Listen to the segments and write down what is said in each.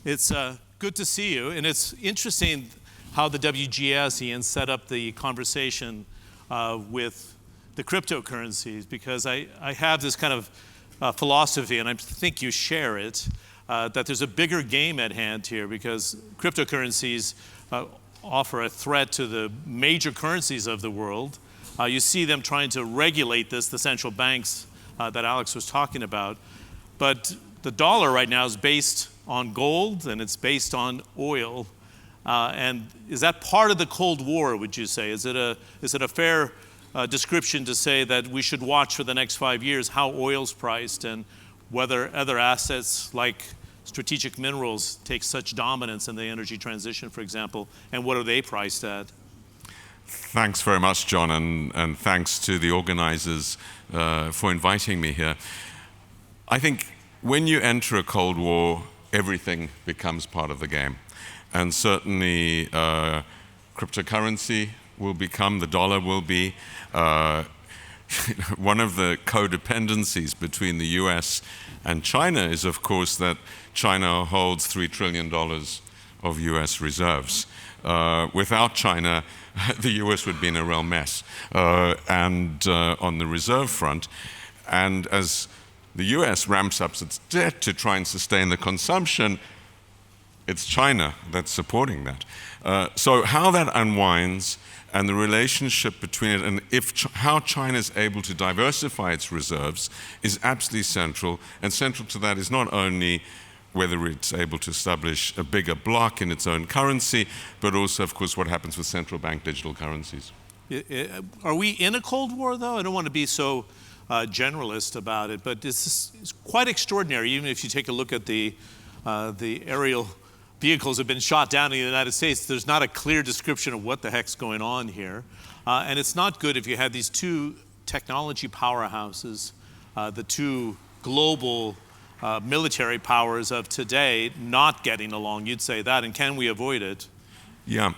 It's good to see you, and it's interesting how the WGS, Ian, set up the conversation with the cryptocurrencies, because I have this kind of philosophy, and I think you share it, that there's a bigger game at hand here, because cryptocurrencies offer a threat to the major currencies of the world. You see them trying to regulate this, the central banks that Alex was talking about. But the dollar right now is based on gold, and it's based on oil. And is that part of the Cold War, would you say? Is it a fair description to say that we should watch for the next 5 years how oil's priced and whether other assets like strategic minerals take such dominance in the energy transition, for example, and what are they priced at? Thanks very much, John, and thanks to the organizers for inviting me here. I think when you enter a Cold War, everything becomes part of the game. And certainly cryptocurrency will become, the dollar will be. One of the codependencies between the US and China is, of course, that China holds $3 trillion of US reserves. Without China, the US would be in a real mess and on the reserve front. And as the US ramps up its debt to try and sustain the consumption, it's China that's supporting that. So how that unwinds and the relationship between it and how China is able to diversify its reserves is absolutely central. And central to that is not only whether it's able to establish a bigger block in its own currency, but also, of course, what happens with central bank digital currencies. Are we in a Cold War, though? I don't want to be so generalist about it, but it's quite extraordinary. Even if you take a look at the aerial vehicles have been shot down in the United States, there's not a clear description of what the heck's going on here. And it's not good if you have these two technology powerhouses, the two global military powers of today not getting along. You'd say that, and can we avoid it? Yeah.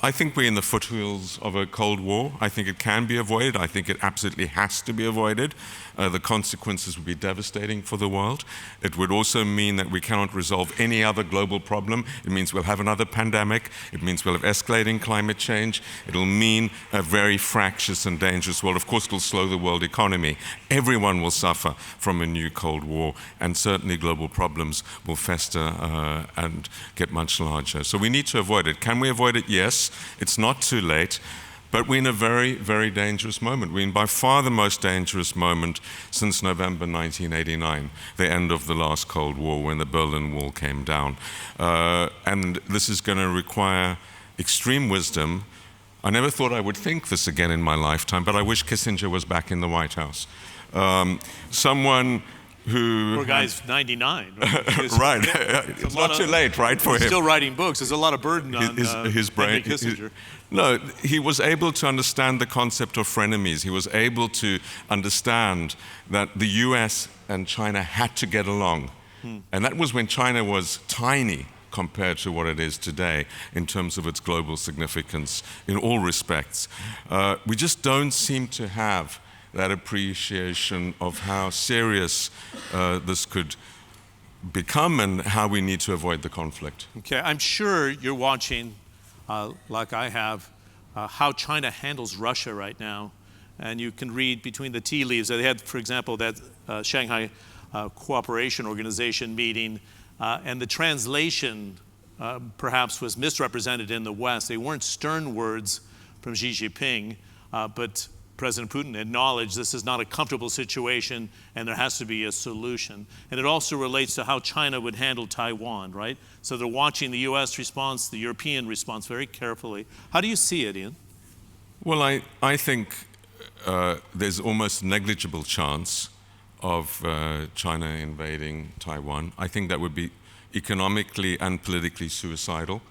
I think we're in the foothills of a Cold War. I think it can be avoided. I think it absolutely has to be avoided. The consequences would be devastating for the world. It would also mean that we cannot resolve any other global problem. It means we'll have another pandemic. It means we'll have escalating climate change. It'll mean a very fractious and dangerous world. Of course, it'll slow the world economy. Everyone will suffer from a new Cold War, and certainly global problems will fester and get much larger. So we need to avoid it. Can we avoid it? Yes. It's not too late, but we're in a very, very dangerous moment. We're in by far the most dangerous moment since November 1989, the end of the last Cold War, when the Berlin Wall came down. And this is going to require extreme wisdom. I never thought I would think this again in my lifetime, but I wish Kissinger was back in the White House. Someone who... Poor guy's 99. Right. Right. It's not too late, right, for him. Still writing books. There's a lot of burden on his brain. Henry Kissinger. No, he was able to understand the concept of frenemies. He was able to understand that the US and China had to get along. And that was when China was tiny compared to what it is today in terms of its global significance in all respects. We just don't seem to have that appreciation of how serious this could become and how we need to avoid the conflict. Okay, I'm sure you're watching, like I have, how China handles Russia right now. And you can read between the tea leaves. They had, for example, that Shanghai Cooperation Organization meeting, and the translation perhaps was misrepresented in the West. They weren't stern words from Xi Jinping, but President Putin acknowledged this is not a comfortable situation and there has to be a solution. And it also relates to how China would handle Taiwan, right? So they're watching the US response, the European response very carefully. How do you see it, Ian? Well, I think there's almost negligible chance of China invading Taiwan. I think that would be economically and politically suicidal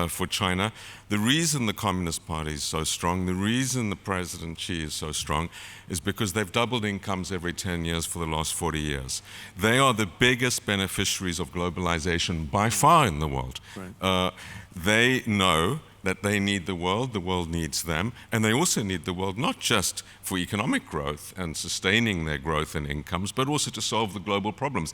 for China. The reason the Communist Party is so strong, the reason the President Xi is so strong, is because they've doubled incomes every 10 years for the last 40 years. They are the biggest beneficiaries of globalization by far in the world. Right. They know that they need the world needs them, and they also need the world not just for economic growth and sustaining their growth and incomes, but also to solve the global problems.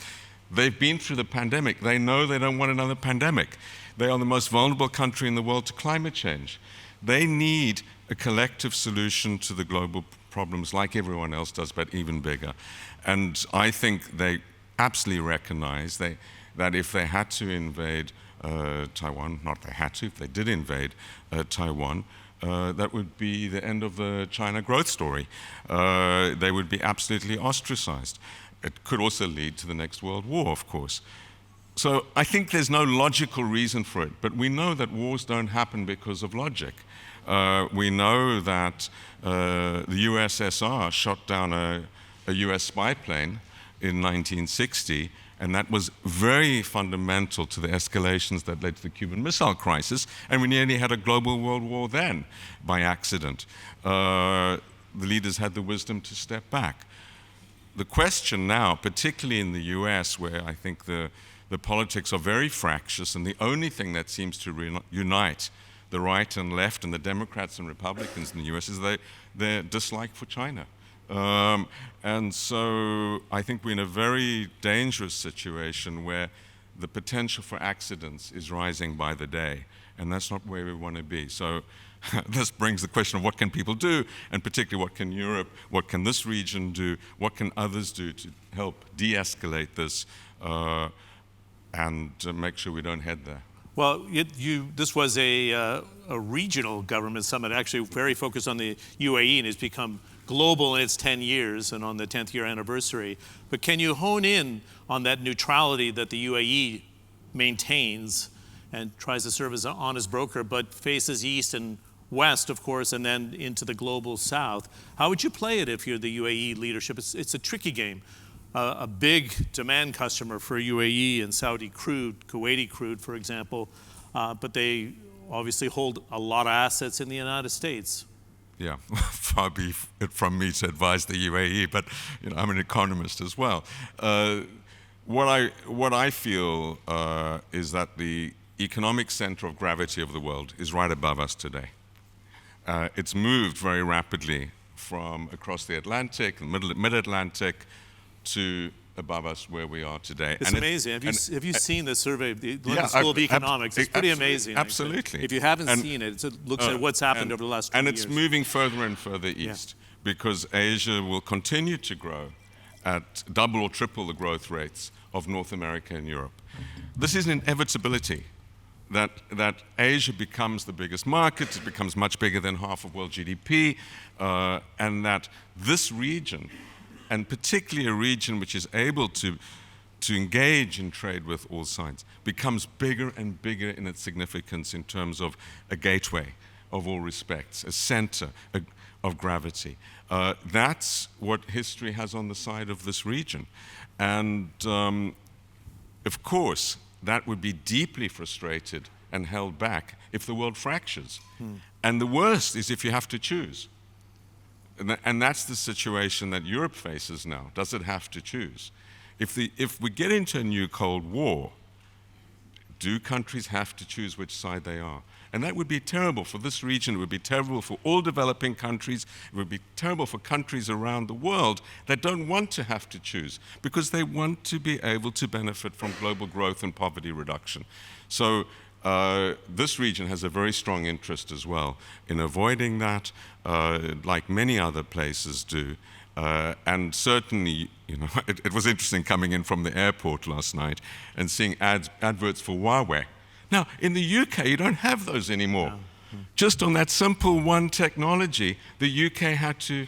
They've been through the pandemic. They know they don't want another pandemic. They are the most vulnerable country in the world to climate change. They need a collective solution to the global problems like everyone else does, but even bigger. And I think they absolutely recognize that if they had to invade Taiwan, not they had to, if they did invade Taiwan, that would be the end of the China growth story. They would be absolutely ostracized. It could also lead to the next world war, of course. So I think there's no logical reason for it, but we know that wars don't happen because of logic. We know that the USSR shot down a US spy plane in 1960, and that was very fundamental to the escalations that led to the Cuban Missile Crisis, and we nearly had a global world war then by accident. The leaders had the wisdom to step back. The question now, particularly in the US, where I think the politics are very fractious, and the only thing that seems to unite the right and left and the Democrats and Republicans in the US is their dislike for China. And so I think we're in a very dangerous situation where the potential for accidents is rising by the day, and that's not where we want to be. So this brings the question of what can people do, and particularly what can Europe, what can this region do, what can others do to help de-escalate this and make sure we don't head there. Well, this was a regional government summit, actually very focused on the UAE, and it's become global in its 10 years and on the 10th year anniversary. But can you hone in on that neutrality that the UAE maintains and tries to serve as an honest broker, but faces east and west, of course, and then into the global south? How would you play it if you're the UAE leadership? It's a tricky game. A big demand customer for UAE and Saudi crude, Kuwaiti crude, for example, but they obviously hold a lot of assets in the United States. Yeah, far be it from me to advise the UAE, but I'm an economist as well. What I feel is that the economic center of gravity of the world is right above us today. It's moved very rapidly from across the Atlantic, the mid-Atlantic, to above us where we are today. It's amazing. Have you seen the survey of the London School of Economics? It's pretty amazing. Absolutely. If you haven't seen it, it looks at what's happened over the last 20 years. And it's moving further and further east because Asia will continue to grow at double or triple the growth rates of North America and Europe. This is an inevitability that Asia becomes the biggest market, it becomes much bigger than half of world GDP, and that this region, and particularly a region which is able to engage in trade with all sides, becomes bigger and bigger in its significance in terms of a gateway of all respects, a center of gravity. That's what history has on the side of this region. And of course, that would be deeply frustrated and held back if the world fractures. And the worst is if you have to choose. And that's the situation that Europe faces now. Does it have to choose? If we get into a new Cold War, do countries have to choose which side they are? And that would be terrible for this region. It would be terrible for all developing countries. It would be terrible for countries around the world that don't want to have to choose because they want to be able to benefit from global growth and poverty reduction. So this region has a very strong interest as well in avoiding that, like many other places do. And certainly, it was interesting coming in from the airport last night and seeing adverts for Huawei. Now, in the UK, you don't have those anymore. No. Just on that simple one technology, the UK had to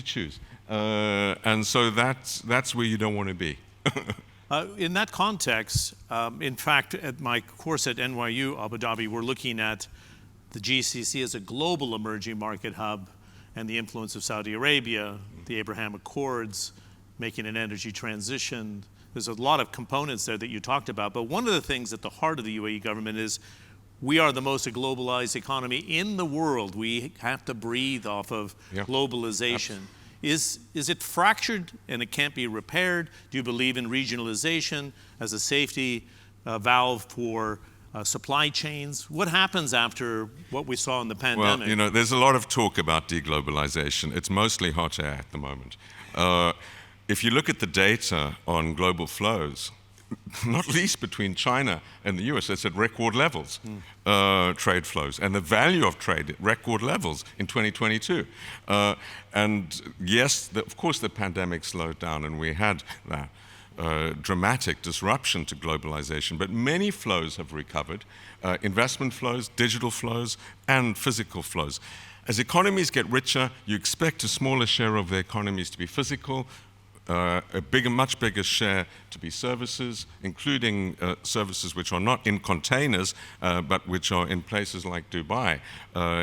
choose. And so that's where you don't want to be. In that context, in fact, at my course at NYU Abu Dhabi, we're looking at the GCC as a global emerging market hub and the influence of Saudi Arabia, the Abraham Accords, making an energy transition. There's a lot of components there that you talked about, but one of the things at the heart of the UAE government is we are the most globalized economy in the world. We have to breathe off of globalization. Is it fractured and it can't be repaired? Do you believe in regionalization as a safety valve for supply chains? What happens after what we saw in the pandemic? Well, there's a lot of talk about deglobalization. It's mostly hot air at the moment. if you look at the data on global flows, not least between China and the US, it's at record levels, trade flows. And the value of trade at record levels in 2022. And yes, of course the pandemic slowed down and we had that dramatic disruption to globalization, but many flows have recovered. Investment flows, digital flows, and physical flows. As economies get richer, you expect a smaller share of the economies to be physical, much bigger share to be services, including services which are not in containers, but which are in places like Dubai,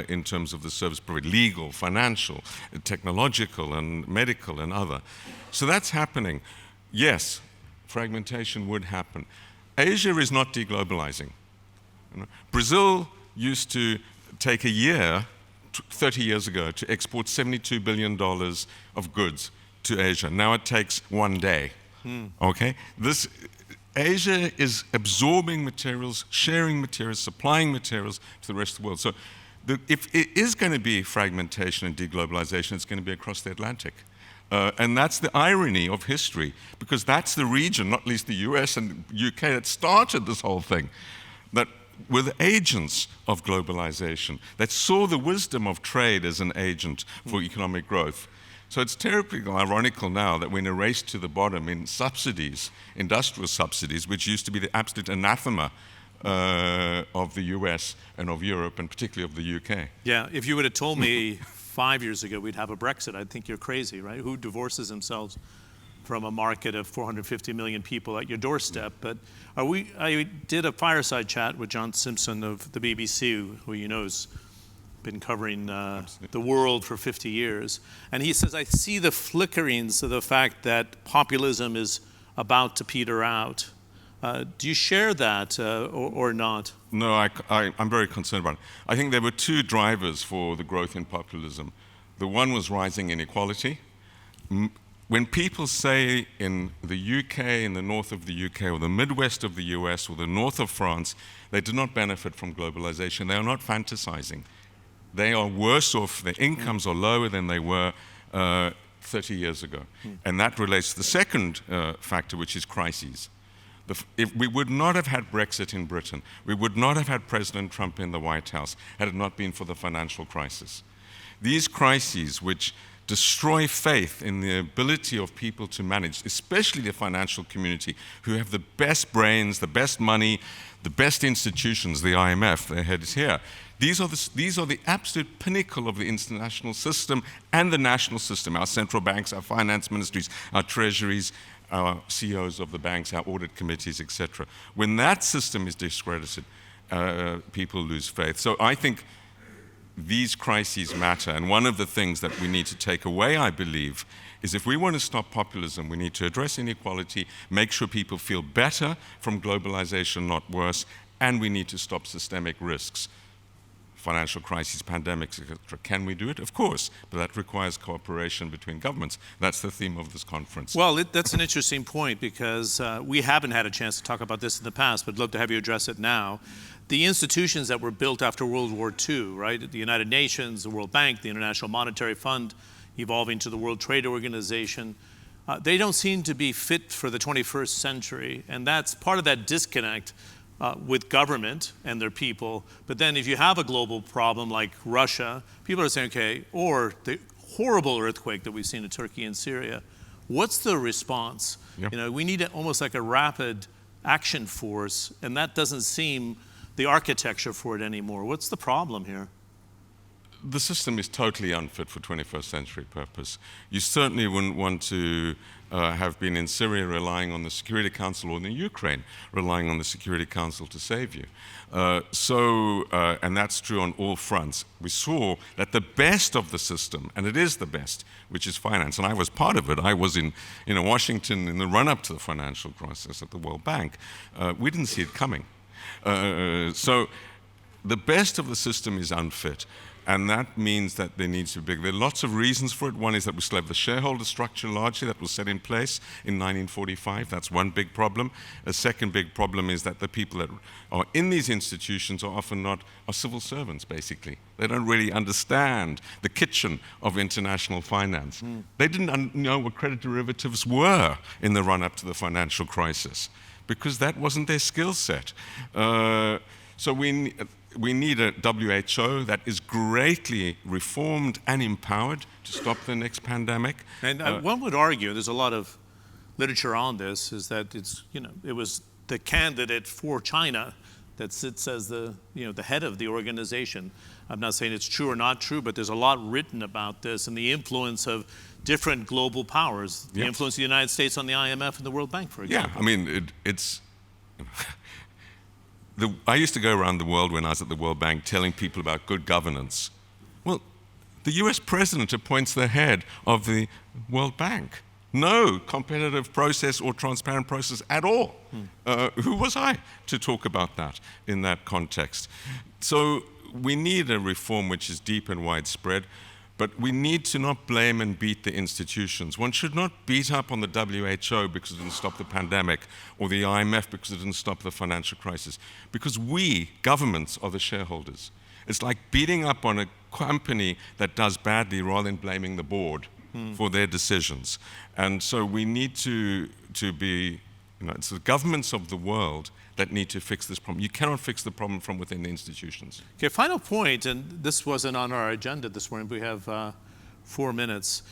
in terms of the service provided, legal, financial, technological, and medical, and other. So that's happening. Yes, fragmentation would happen. Asia is not deglobalizing. Brazil used to take a year, 30 years ago, to export $72 billion of goods to Asia. Now it takes 1 day. Okay? Asia is absorbing materials, sharing materials, supplying materials to the rest of the world. So if it is going to be fragmentation and deglobalization, it's going to be across the Atlantic. And that's the irony of history, because that's the region, not least the US and UK, that started this whole thing, that were the agents of globalization, that saw the wisdom of trade as an agent for economic growth. So it's terribly ironical now that we're in a race to the bottom in subsidies, industrial subsidies, which used to be the absolute anathema of the US and of Europe, and particularly of the UK. Yeah, if you would have told me 5 years ago we'd have a Brexit, I'd think you're crazy, right? Who divorces themselves from a market of 450 million people at your doorstep? But I did a fireside chat with John Simpson of the BBC, who you know has been covering the world for 50 years. And he says, I see the flickerings of the fact that populism is about to peter out. Do you share that or not? No, I'm very concerned about it. I think there were two drivers for the growth in populism. The one was rising inequality. When people say in the UK, in the north of the UK, or the Midwest of the US, or the north of France, they do not benefit from globalization, they are not fantasizing. They are worse off, their incomes are lower than they were 30 years ago. And that relates to the second factor, which is crises. If we would not have had Brexit in Britain, we would not have had President Trump in the White House had it not been for the financial crisis. These crises, which destroy faith in the ability of people to manage, especially the financial community, who have the best brains, the best money, the best institutions, the IMF, their head is here. These are the absolute pinnacle of the international system and the national system, our central banks, our finance ministries, our treasuries, our CEOs of the banks, our audit committees, etc. When that system is discredited, people lose faith. So I think these crises matter, and one of the things that we need to take away, I believe, is if we want to stop populism, we need to address inequality, make sure people feel better from globalization, not worse, and we need to stop systemic risks. Financial crises, pandemics, etc. Can we do it? Of course, but that requires cooperation between governments. That's the theme of this conference. Well, that's an interesting point, because we haven't had a chance to talk about this in the past, but I'd love to have you address it now. The institutions that were built after World War II, right? The United Nations, the World Bank, the International Monetary Fund, evolving to the World Trade Organization, they don't seem to be fit for the 21st century, and that's part of that disconnect with government and their people. But then if you have a global problem like Russia, people are saying, okay, or the horrible earthquake that we've seen in Turkey and Syria, what's the response? Yep. You know, we need almost like a rapid action force, and that doesn't seem the architecture for it anymore. What's the problem here? The system is totally unfit for 21st century purpose. You certainly wouldn't want to have been in Syria relying on the Security Council, or in Ukraine relying on the Security Council to save you. And that's true on all fronts. We saw that the best of the system, and it is the best, which is finance, and I was part of it. I was in Washington in the run-up to the financial crisis at the World Bank. We didn't see it coming. So the best of the system is unfit. And that means that there needs to be big. There are lots of reasons for it. One is that we still have the shareholder structure largely that was set in place in 1945. That's one big problem. A second big problem is that the people that are in these institutions are often are civil servants, basically. They don't really understand the kitchen of international finance. They didn't know what credit derivatives were in the run-up to the financial crisis because that wasn't their skill set. So we need a WHO that is greatly reformed and empowered to stop the next pandemic. And one would argue, there's a lot of literature on this, is that it was the candidate for China that sits as the head of the organization. I'm not saying it's true or not true, but there's a lot written about this and the influence of different global powers, the influence of the United States on the IMF and the World Bank, for example. Yeah, I mean, it's... I used to go around the world when I was at the World Bank telling people about good governance. Well, the US president appoints the head of the World Bank. No competitive process or transparent process at all. Who was I to talk about that in that context? So we need a reform which is deep and widespread, but we need to not blame and beat the institutions. One should not beat up on the WHO because it didn't stop the pandemic, or the IMF because it didn't stop the financial crisis, because we, governments, are the shareholders. It's like beating up on a company that does badly rather than blaming the board for their decisions. And so we need to be, it's the governments of the world that need to fix this problem. You cannot fix the problem from within the institutions. Okay, final point, and this wasn't on our agenda this morning, but we have 4 minutes.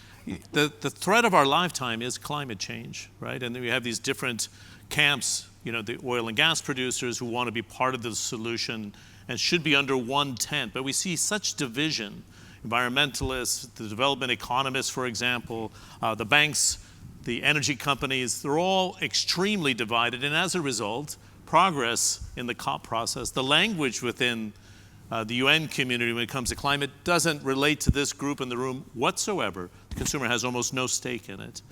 The threat of our lifetime is climate change, right? And then we have these different camps, the oil and gas producers who want to be part of the solution and should be under one tent. But we see such division. Environmentalists, the development economists, for example, the banks, the energy companies, they're all extremely divided. And as a result, progress in the COP process, the language within the UN community when it comes to climate doesn't relate to this group in the room whatsoever. The consumer has almost no stake in it.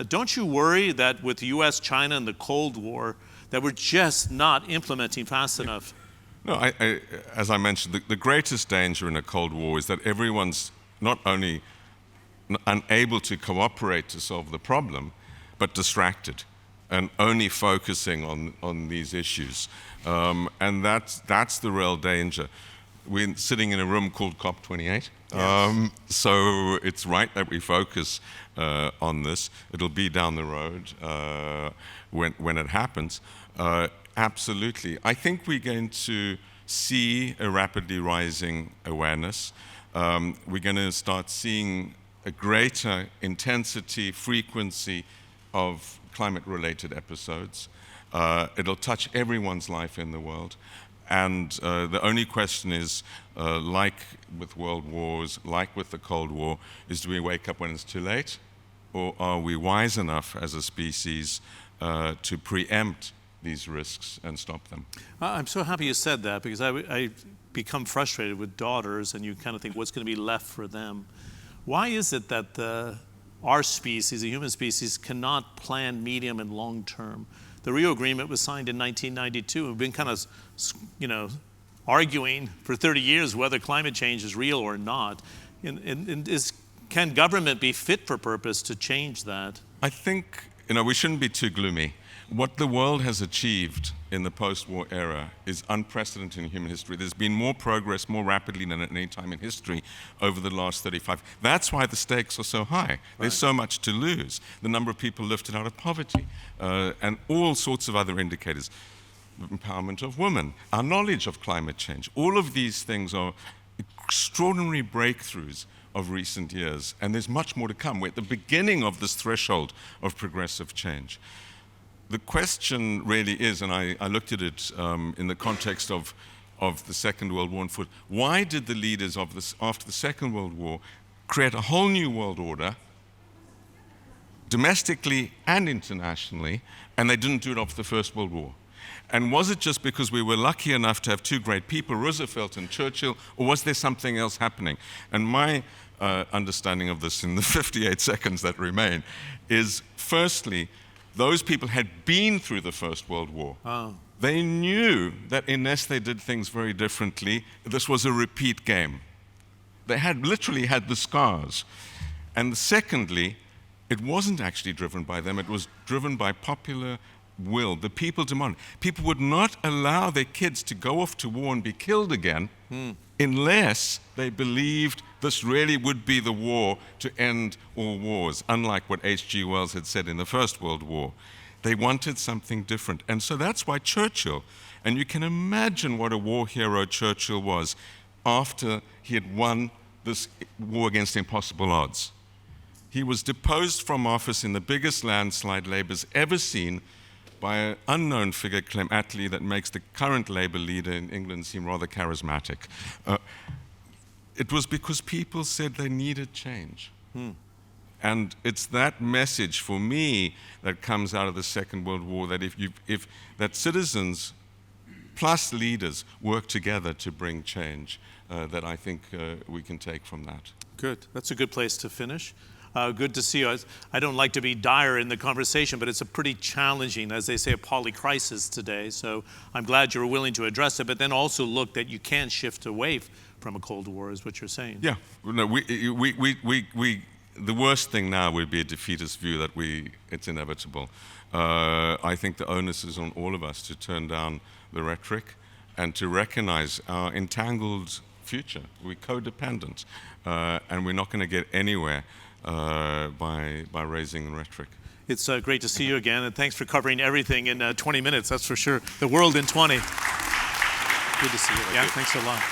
Don't you worry that with the US, China, and the Cold War, that we're just not implementing fast enough? No, as I mentioned, the greatest danger in a Cold War is that everyone's not only unable to cooperate to solve the problem, but distracted and only focusing on these issues. And that's the real danger. We're sitting in a room called COP28, yes. So it's right that we focus on this. It'll be down the road when it happens. Absolutely. I think we're going to see a rapidly rising awareness. We're going to start seeing a greater intensity, frequency of climate-related episodes. It'll touch everyone's life in the world. And the only question is, like with world wars, like with the Cold War, is do we wake up when it's too late? Or are we wise enough as a species to preempt these risks and stop them? I'm so happy you said that, because I become frustrated with daughters, and you kind of think, what's going to be left for them? Why is it that our species, the human species, cannot plan medium and long term? The Rio Agreement was signed in 1992. We've been kind of, arguing for 30 years whether climate change is real or not. Can government be fit for purpose to change that? I think, we shouldn't be too gloomy. What the world has achieved in the post-war era is unprecedented in human history. There's been more progress more rapidly than at any time in history over the last 35. That's why the stakes are so high. There's so much to lose. The number of people lifted out of poverty, and all sorts of other indicators. The empowerment of women, our knowledge of climate change. All of these things are extraordinary breakthroughs of recent years, and there's much more to come. We're at the beginning of this threshold of progressive change. The question really is, and I looked at it in the context of the Second World War, and why did the leaders of this, after the Second World War, create a whole new world order, domestically and internationally, and they didn't do it after the First World War? And was it just because we were lucky enough to have two great people, Roosevelt and Churchill, or was there something else happening? And my understanding of this in the 58 seconds that remain is, firstly, those people had been through the First World War. Oh. They knew that unless they did things very differently, this was a repeat game. They had literally had the scars. And secondly, it wasn't actually driven by them. It was driven by popular will. The people demanded. People would not allow their kids to go off to war and be killed again unless they believed this really would be the war to end all wars, unlike what H.G. Wells had said in the First World War. They wanted something different. And so that's why Churchill, and you can imagine what a war hero Churchill was after he had won this war against impossible odds. He was deposed from office in the biggest landslide Labour's ever seen by an unknown figure, Clem Attlee, that makes the current Labour leader in England seem rather charismatic. It was because people said they needed change. And it's that message for me that comes out of the Second World War, that if that citizens plus leaders work together to bring change, that I think we can take from that. Good. That's a good place to finish. Good to see you. I don't like to be dire in the conversation, but it's a pretty challenging, as they say, a polycrisis today. So I'm glad you were willing to address it, but then also look that you can shift away from a Cold War, is what you're saying. Yeah. No, the worst thing now would be a defeatist view that it's inevitable. I think the onus is on all of us to turn down the rhetoric and to recognize our entangled future. We're codependent, and we're not going to get anywhere by raising the rhetoric. It's great to see you again, and thanks for covering everything in 20 minutes, that's for sure. The world in 20. Good to see you. Yeah, thanks a lot.